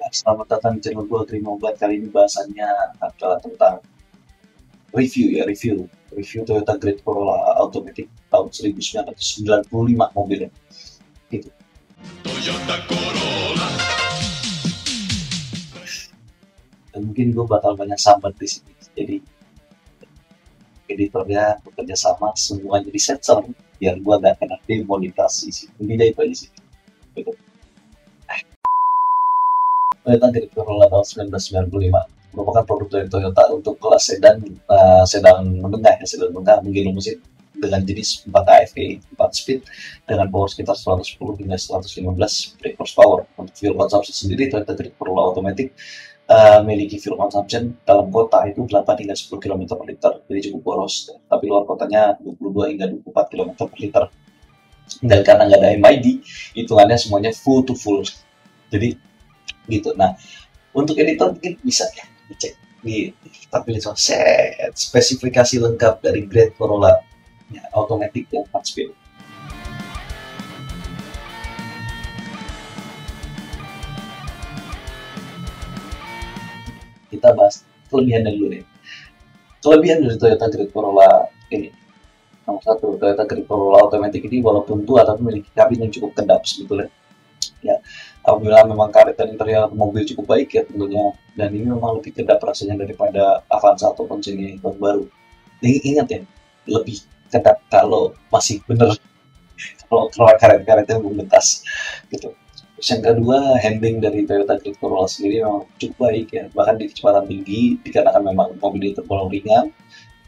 Selamat datang di channel gue Trimobat. Kali ini bahasannya adalah tentang review Toyota Great Corolla Automatic tahun 1995 mobilnya gitu. Toyota Corolla. Dan mungkin gue bakal banyak sambat di sini. Jadi editornya bekerja sama semuanya di sensor biar gue gak kena demonetasi sih. Intinya itu aja sih. Gitu. Toyota Great Corolla tahun 1995 merupakan produk dari Toyota untuk kelas sedan menengah menggiling mesin dengan jenis 4 AFE 4 speed dengan power sekitar 110 hingga 115 brake horsepower. Untuk fuel consumption sendiri, Toyota Great Corolla Automatic memiliki fuel consumption dalam kota itu 8 hingga 10 km per liter, jadi cukup boros, tapi luar kotanya 22 hingga 24 km per liter. Dan karena nggak ada MID, hitungannya semuanya full to full. Jadi gitu. Nah, untuk editor mungkin bisa ya dicek di tampilin set spesifikasi lengkap dari Great Corolla ya, Automatic yang 4 speed. Kita bahas kelebihannya dulu nih. Kelebihan dari Toyota Great Corolla ini, nomor satu, Toyota Great Corolla Automatic ini walaupun tua tapi memiliki kabin yang cukup kedap sebetulnya. Ya, apabila memang karet dan interior mobil cukup baik ya tentunya, dan ini memang lebih kedap rasanya daripada Avanza ataupun Scenic yang baru. Ini ingat ya, lebih kedap kalau masih bener, kalau karet-karetnya belum lintas gitu. Terus yang kedua, handling dari Toyota Great Corolla sendiri memang cukup baik ya, bahkan di kecepatan tinggi dikarenakan memang mobil ini tergolong ringan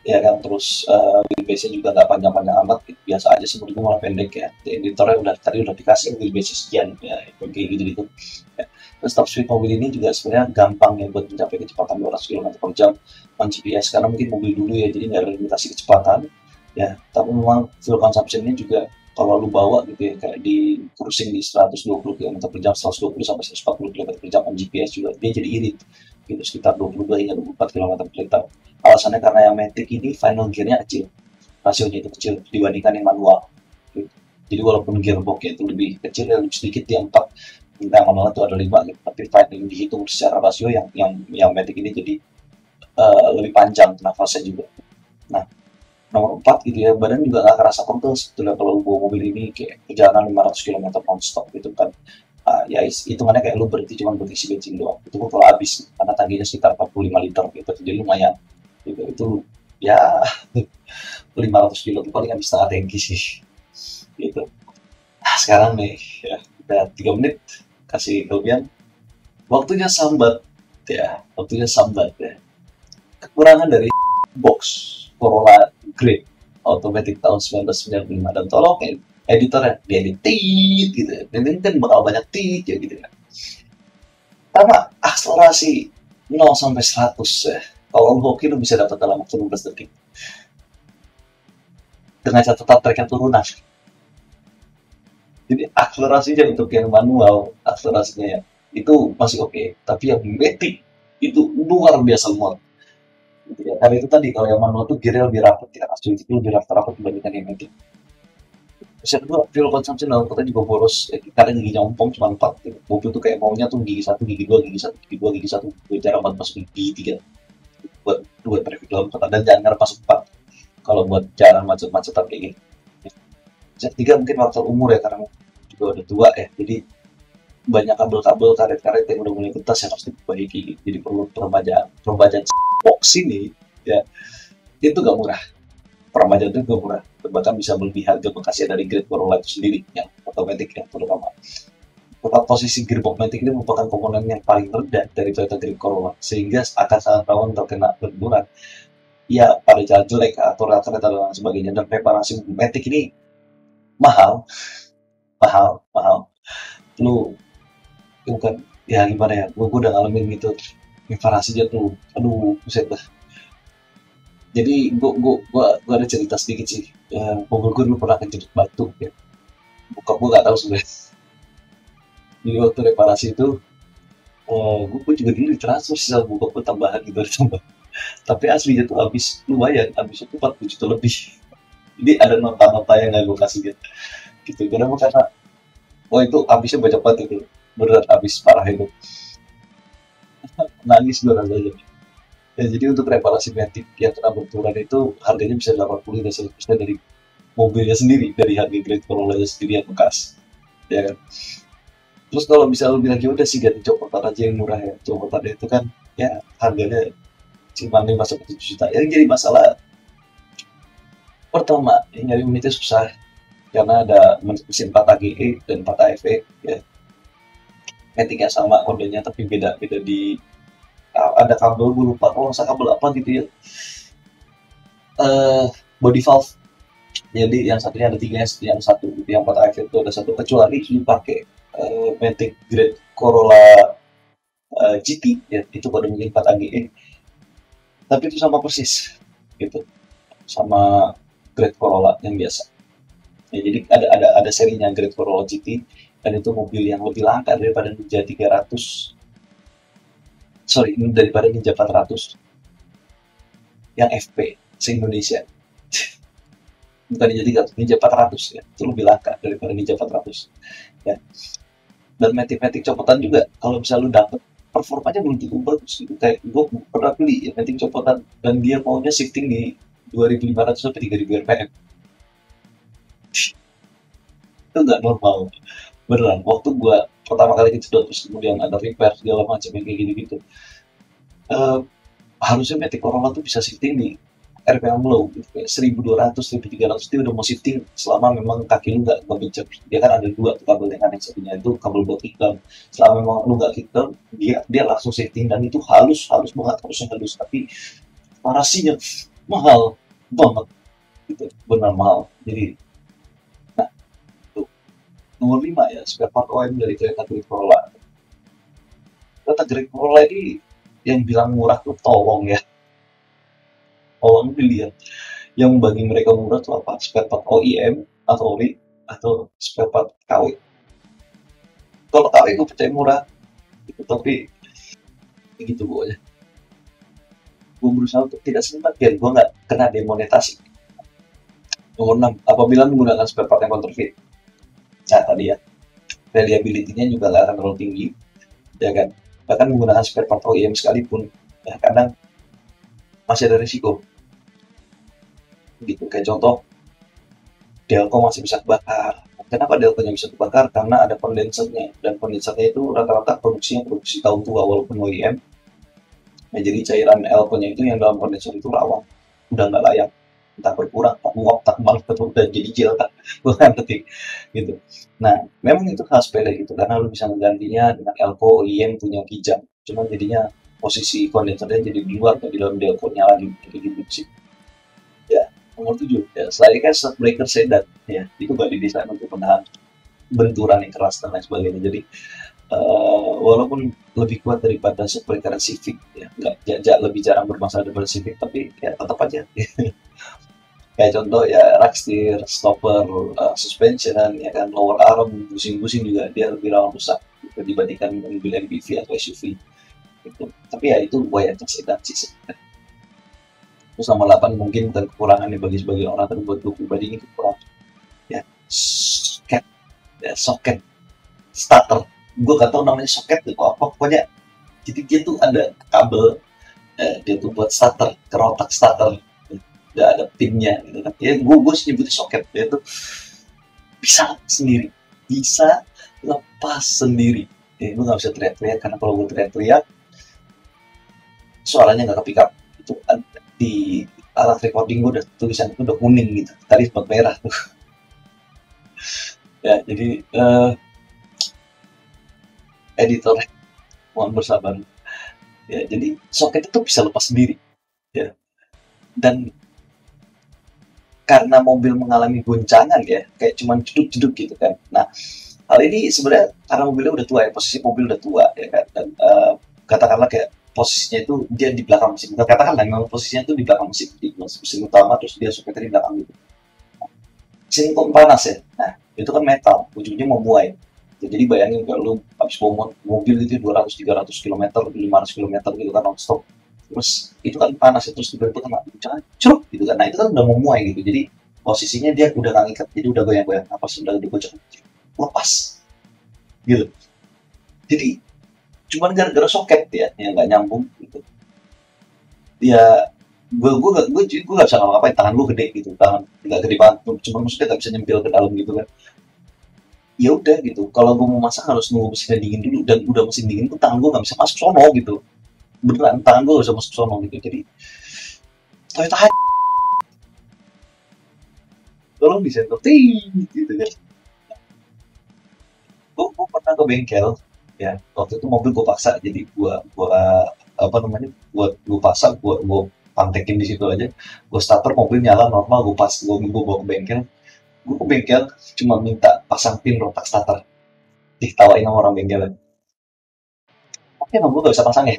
ya kan. Terus wheelbase-nya juga nggak panjang-panjang amat, biasa aja sih, menurutku malah pendek ya. Di editornya udah dikasih wheelbase sekian ya, kayak gitu ya. Terus top speed mobil ini juga sebenarnya gampang ya buat mencapai kecepatan 200 km per jam on GPS, karena mungkin mobil dulu ya, jadi nggak ada limitasi kecepatan ya. Tapi memang fuel consumption-nya juga kalau lu bawa gitu ya, kayak di cruising di 120 km per jam, 120 sampai 140 km per jam on GPS juga dia jadi irit gitu, sekitar 22 hingga 24 km per liter. Alasannya karena yang Matic ini final gearnya kecil, rasionya itu kecil dibandingkan yang manual gitu. Jadi walaupun gearboxnya itu lebih kecil ya, lebih sedikit di 4, yang manual itu ada 5 gitu, tapi final dihitung secara rasio yang Matic ini jadi lebih panjang nafasnya juga. Nah, nomor 4 gitu ya, badan juga nggak kerasa kental sebetulnya kalau bawa mobil ini, kayak perjalanan 500 km non-stop gitu kan. Ya hitungannya kayak lu berhenti cuma buat isi bensin doang, itu pun kalau habis karena tangkinya sekitar 45 liter gitu, jadi lumayan gitu. Itu ya 500 kilo itu paling habis setengah tangki sih gitu. Nah, sekarang nih ya, udah 3 menit kasih kelebihan, waktunya sambat ya. Kekurangan dari box Corolla Great Automatic tahun 1995, dan tolong editornya dia edit tit gitu ya. Dan ini kan bakal banyak tit ya gitu ya. Pertama, akselerasi 0 sampai 100 ya. Kalau lu hoki lu bisa dapat dalam waktu 15 detik. Dengan catatan tracknya turunan. Jadi akselerasinya untuk yang manual, akselerasinya ya, itu masih oke. Tapi yang Matic itu luar biasa lemot. Gitu ya. Karena itu tadi, kalau yang manual tuh gearnya lebih rapat ya, asli itu lebih rapat dibandingkan yang Matic. Terus yang kedua, fuel consumption dalam kota juga boros ya, karena giginya ompong cuma 4 gitu. Mobil tuh kayak maunya tuh gigi 1, gigi 2, gigi 1, gigi 2, gigi 1, cara buat masuk gigi 3 buat traffic dalam kota, dan jangan ngarep masuk 4 kalau buat jalan macet-macetan kayak gini. Yang ketiga mungkin faktor umur ya, karena juga udah tua ya, jadi banyak kabel-kabel, karet-karet yang udah mulai ketas yang harus diperbaiki gitu. Jadi perlu peremajaan box ini ya, itu gak murah. Peremajaan itu gak murah, bahkan bisa melebihi harga bekasnya dari Great Corolla itu sendiri yang otomatis ya, terutama. Tetap posisi gearbox Matic ini merupakan komponen yang paling rendah dari Toyota Great Corolla, sehingga akan sangat rawan terkena benturan ya pada jalan jelek atau rata-rata dan lain sebagainya. Dan reparasi Matic ini mahal. Lu bukan ya, gimana ya, gue udah ngalamin gitu reparasinya tuh, aduh buset dah. Jadi gue ada cerita sedikit sih ya, mobil gue dulu pernah kejepit batu ya, gue gak tahu sebenarnya. Jadi waktu reparasi itu gue juga dulu ditransfer sisa buka gue tambahan gitu, ditambah. Tapi aslinya tuh habis lumayan, habis itu 40 juta lebih. Jadi ada nota-nota yang gak gue kasih gitu. Karena oh itu habisnya banyak banget itu, beneran habis parah itu. nangis gue rasanya. Ya, jadi untuk reparasi metik yang kena benturan itu harganya bisa 80 hingga 100% dari mobilnya sendiri, dari harga Grand Corolla sendiri yang bekas, ya kan. Terus kalau misalnya lu bilang ya udah sih ganti copotan aja yang murah ya, copotannya itu kan ya harganya cuma 5 sampai 7 juta. Yang jadi masalah pertama, yang nyari unitnya susah karena ada mesin 4 AGE dan 4 AFE ya. Metiknya sama kodenya tapi beda beda di ada kabel, gue lupa kalau nggak kabel apa gitu ya, body valve. Jadi yang satunya ada tiga, yang satu yang 4 AFE itu ada satu, kecuali lu pakai Matic Grand Corolla GT ya, itu kode mungkin 4 AGE, tapi itu sama persis gitu sama Grand Corolla yang biasa ya. Jadi ada serinya Grand Corolla GT, dan itu mobil yang lebih langka daripada Ninja 300, sorry, daripada Ninja 400 yang FP se-Indonesia. Bukan Ninja 300, Ninja 400 ya, itu lebih langka daripada Ninja 400 ya. Dan Matic copotan juga kalau bisa lu dapet performanya belum cukup bagus gitu. Kayak gue pernah beli ya Matic copotan dan dia maunya shifting di 2500 sampai 3000 rpm. Itu nggak normal beneran. Waktu gue pertama kali ngedot terus kemudian ada repair segala macam yang kayak gitu-gitu, uh, harusnya Matic Corolla tuh bisa shifting di RPM low gitu, kayak 1200, 1300 dia udah mau shifting selama memang kaki lu nggak becek. Dia kan ada dua tuh kabel, yang yang satunya itu kabel buat kickdown. Selama memang lu nggak kickdown, dia langsung shifting, dan itu halus halus banget, harusnya halus, tapi parasinya mahal banget gitu, benar mahal. Jadi nah, itu nomor 5 ya, spare part OEM dari Toyota Grand Corolla. Toyota Grand Corolla ini yang bilang murah tuh tolong ya, tolong dilihat yang bagi mereka murah tuh apa, spare part OEM atau ORI atau spare part KW. Kalau KW gue percaya murah gitu, tapi begitu gue aja, gue berusaha untuk tidak sempat biar gue nggak kena demonetasi. Nomor 6, apabila menggunakan spare part yang counterfeit, nah tadi ya, reliability-nya juga nggak akan terlalu tinggi ya kan. Bahkan menggunakan spare part OEM sekalipun ya kadang masih ada risiko gitu. Kayak contoh, Delco masih bisa kebakar. Kenapa Delco-nya bisa kebakar? Karena ada kondensernya, dan kondensernya itu rata-rata produksinya produksi tahun tua walaupun OEM. Nah, jadi cairan Elco-nya itu yang dalam kondenser itu rawan, udah nggak layak, entah berkurang, tak muap, tak malah udah jadi gel, tak bukan ketik gitu. Nah, memang itu hal sepele gitu, karena lu bisa menggantinya dengan Elco OEM punya kijang. Cuma jadinya posisi kondensernya jadi di luar atau di dalam Delco-nya lagi, kayak gitu sih. Ya, nomor 7 ya, selanjutnya circuit breaker sedan ya, itu nggak didesain untuk menahan benturan yang keras dan lain sebagainya. Jadi walaupun lebih kuat daripada circuit breaker Civic ya, nggak lebih jarang bermasalah daripada Civic, tapi ya tetap aja kayak contoh ya rack steer, stopper, suspension ya kan, lower arm, busing-busing juga dia lebih rawan rusak gitu, dibandingkan mobil MPV atau SUV gitu. Tapi ya itu wayangnya sedan sih sebenarnya. Terus nomor 8 mungkin bukan kekurangan nih bagi sebagian orang, tapi buat gue pribadi ini kekurangan ya, soket ya, soket starter. Gue gak tau namanya soket itu apa, pokoknya jadi dia tuh ada kabel, dia tuh buat starter, kerotak starter, udah ada pinnya gitu kan ya. Gue nyebutnya soket, dia tuh bisa sendiri, bisa lepas sendiri ya. Gue gak bisa teriak-teriak, karena kalau gue teriak-teriak suaranya gak kepick up. Itu di alat recording gue udah tulisan itu udah kuning gitu, tadi sempat merah tuh ya. Jadi editor mohon bersabar ya. Jadi soket itu bisa lepas sendiri ya, dan karena mobil mengalami goncangan ya, kayak cuman jeduk-jeduk gitu kan. Nah, hal ini sebenarnya karena mobilnya udah tua ya, posisi mobil udah tua ya kan, dan katakanlah kayak posisinya itu dia di belakang mesin, katakanlah memang posisinya itu di belakang mesin, di mesin utama, terus dia soketnya di belakang gitu. Mesin kok panas ya, nah itu kan metal, ujungnya mau muai. Jadi bayangin kalau lu habis bawa mobil itu 200-300 km, 500 km gitu kan non-stop, terus itu kan panas ya, terus tiba-tiba kena guncangan, curug gitu kan. Nah itu kan udah mau muai gitu, jadi posisinya dia udah nggak ngikat, jadi udah goyang-goyang, apa sih, udah goncangan, lepas gitu. Jadi cuman gara-gara soket ya yang nggak nyambung gitu. Ya gue gak bisa ngapa-ngapain, tangan gue gede gitu, tangan nggak gede banget, cuma maksudnya nggak bisa nyempil ke dalam gitu kan. Ya udah gitu, kalau gue mau masak harus nunggu mesinnya dingin dulu, dan udah mesin dingin tuh tangan gue nggak bisa masuk sono gitu, beneran tangan gue gak bisa masuk sono gitu. Jadi Toyota tolong disentuh gitu kan. Gue pernah ke bengkel ya, waktu itu mobil gue paksa, jadi gua apa namanya, gue paksa, gue pantekin di situ aja, gue starter mobil nyala normal, gue bawa ke bengkel. Gue ke bengkel cuma minta pasang pin rotak starter, diketawain sama orang bengkel. Oke, emang gue gak bisa pasang ya,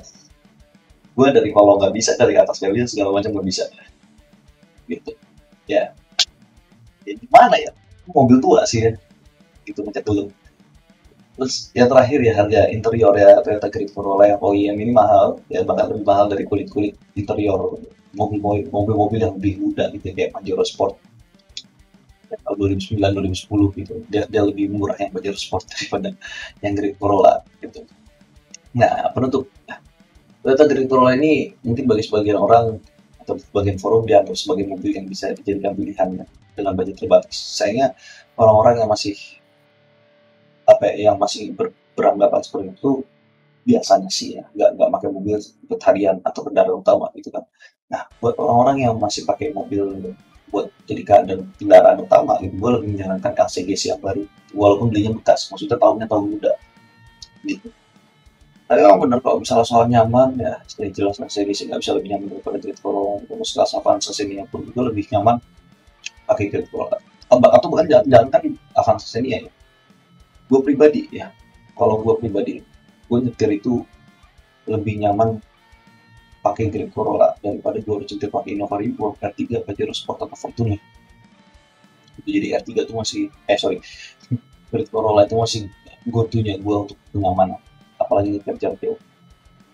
gue dari kolong nggak bisa, dari atas nggak bisa, segala macam nggak bisa gitu ya. Ya gimana ya, mobil tua sih ya, gitu macet dulu. Terus yang terakhir ya, harga interior ya, Toyota Grand Corolla yang OEM ini mahal ya, bahkan lebih mahal dari kulit-kulit interior mobil-mobil yang lebih muda gitu ya, kayak Pajero Sport ya, tahun 2009 2010 gitu. Dia lebih murah yang Pajero Sport daripada yang Grand Corolla gitu. Nah, penutup, Toyota Grand Corolla ini mungkin bagi sebagian orang atau sebagian forum dianggap sebagai mobil yang bisa dijadikan pilihan ya, dengan budget terbatas. Sayangnya orang-orang yang masih apa ya, yang masih beranggapan seperti itu biasanya sih ya nggak pakai mobil buat harian atau kendaraan utama gitu kan. Nah, buat orang-orang yang masih pakai mobil buat jadi kendaraan utama gitu, gue lebih menyarankan LCGC yang baru, walaupun belinya bekas, maksudnya tahun muda gitu. Tapi memang benar, kalau misalnya soal nyaman ya seperti jelas LCGC nggak bisa lebih nyaman daripada Great Corolla. Terus kelas Avanza Xenia pun juga lebih nyaman pakai Great Corolla. Atau bukan, jangan kan Avanza Xenia ya. Gue pribadi ya, kalau gue pribadi, gue nyetir itu lebih nyaman pakai Grand Corolla daripada gue harus nyetir pakai Innova Rimbo, R3, Pajero Sport atau Fortuner. Jadi R3 itu masih, Grand Corolla itu masih go-to-nya gue untuk kenyamanan, apalagi nyetir jarak jauh.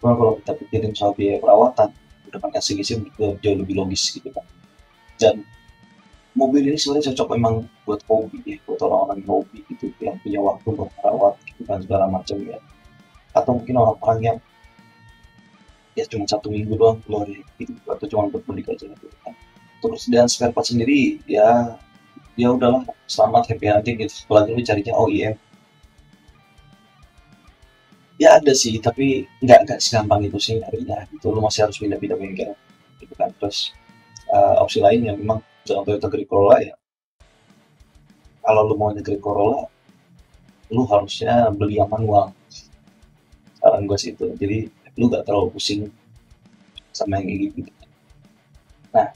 Cuma kalau kita pikirin soal biaya perawatan, udah kan LCGC jauh lebih logis gitu kan. Dan mobil ini sebenarnya cocok memang buat hobi ya, buat orang-orang yang hobi gitu, yang punya waktu untuk merawat gitu kan, segala macam ya. Atau mungkin orang-orang yang ya cuma 1 minggu doang keluar gitu, atau cuma buat mudik aja gitu kan. Terus dan spare part sendiri ya, ya udahlah, selamat happy hunting gitu, apalagi lu carinya OEM. Ya ada sih, tapi nggak segampang itu sih nyarinya gitu, lu masih harus pindah-pindah bengkel gitu kan. Terus opsi lain yang memang dalam Toyota Grand Corolla ya, kalau lu mau Grand Corolla, lu harusnya beli yang manual, saran gue sih itu. Jadi lu gak terlalu pusing sama yang kayak gitu. Nah,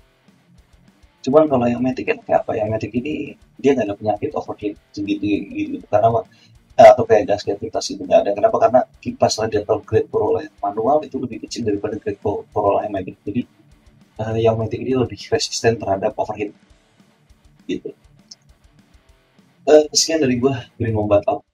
cuman kalau yang Matic kan kayak apa, yang Matic ini dia nggak ada penyakit overheat segitu gitu, karena atau kayak gas aktivitas itu nggak ada. Kenapa? Karena kipas radiator Grand Corolla yang manual itu lebih kecil daripada Grand Corolla yang Matic. Jadi yang Matic ini lebih resisten terhadap overheat gitu. Sekian dari gua, Green Mombat out.